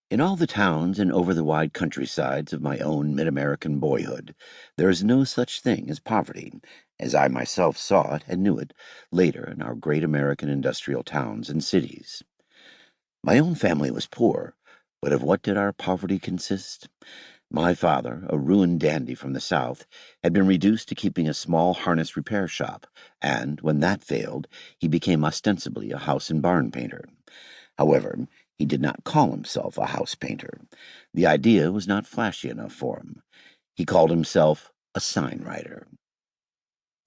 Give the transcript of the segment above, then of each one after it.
In all the towns and over the wide countrysides of my own mid-American boyhood, there is no such thing as poverty, as I myself saw it and knew it later in our great American industrial towns and cities. My own family was poor, but of what did our poverty consist? My father, a ruined dandy from the South, had been reduced to keeping a small harness repair shop, and, when that failed, he became ostensibly a house and barn painter. However, he did not call himself a house painter. The idea was not flashy enough for him. He called himself a sign writer.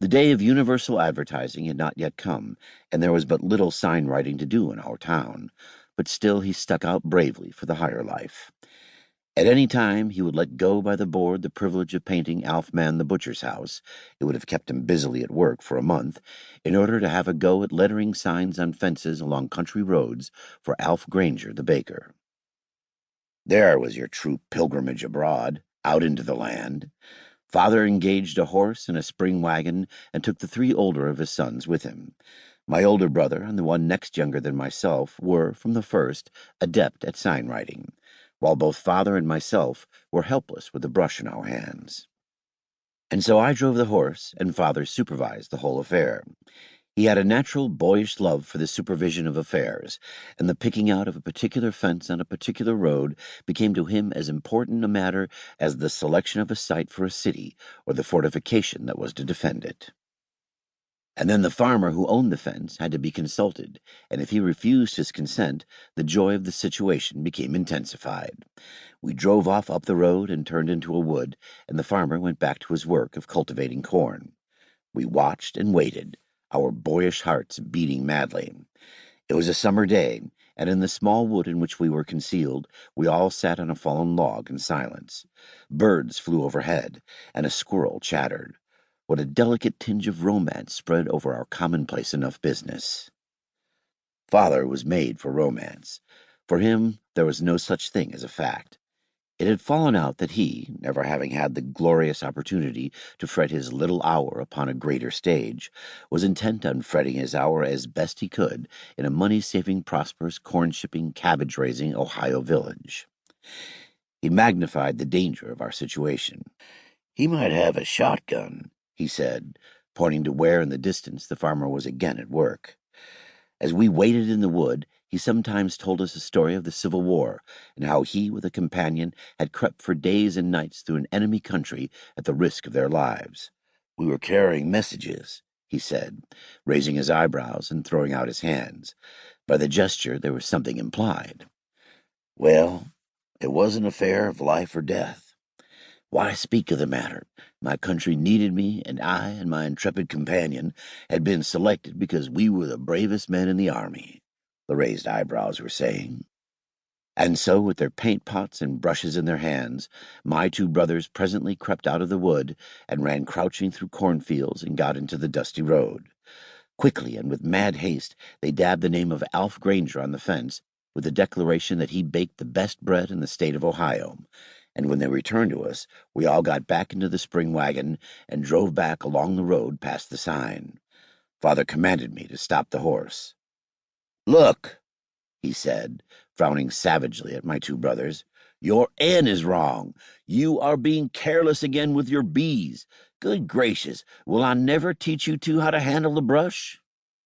The day of universal advertising had not yet come, and there was but little sign writing to do in our town, but still he stuck out bravely for the higher life. At any time he would let go by the board the privilege of painting Alf Man the butcher's house. It would have kept him busily at work for a month, in order to have a go at lettering signs on fences along country roads for Alf Granger the baker. There was your true pilgrimage abroad, out into the land. Father engaged a horse and a spring wagon and took the 3 older of his sons with him. My older brother and the one next younger than myself were, from the first, adept at sign writing, while both father and myself were helpless with a brush in our hands. And so I drove the horse, and father supervised the whole affair. He had a natural boyish love for the supervision of affairs, and the picking out of a particular fence on a particular road became to him as important a matter as the selection of a site for a city or the fortification that was to defend it. And then the farmer who owned the fence had to be consulted, and if he refused his consent, the joy of the situation became intensified. We drove off up the road and turned into a wood, and the farmer went back to his work of cultivating corn. We watched and waited, our boyish hearts beating madly. It was a summer day, and in the small wood in which we were concealed, we all sat on a fallen log in silence. Birds flew overhead, and a squirrel chattered. What a delicate tinge of romance spread over our commonplace enough business. Father was made for romance. For him, there was no such thing as a fact. It had fallen out that he, never having had the glorious opportunity to fret his little hour upon a greater stage, was intent on fretting his hour as best he could in a money-saving, prosperous, corn-shipping, cabbage-raising Ohio village. He magnified the danger of our situation. He might have a shotgun, he said, pointing to where in the distance the farmer was again at work. As we waited in the wood, he sometimes told us a story of the Civil War, and how he, with a companion, had crept for days and nights through an enemy country at the risk of their lives. We were carrying messages, he said, raising his eyebrows and throwing out his hands. By the gesture there was something implied. Well, it was an affair of life or death. Why speak of the matter? My country needed me, and I and my intrepid companion had been selected because we were the bravest men in the army, the raised eyebrows were saying. And so, with their paint pots and brushes in their hands, my 2 brothers presently crept out of the wood and ran crouching through cornfields and got into the dusty road. Quickly and with mad haste, they dabbed the name of Alf Granger on the fence, with the declaration that he baked the best bread in the state of Ohio. And when they returned to us, we all got back into the spring wagon and drove back along the road past the sign. Father commanded me to stop the horse. Look, he said, frowning savagely at my 2 brothers. Your N is wrong. You are being careless again with your B's. Good gracious, will I never teach you 2 how to handle the brush?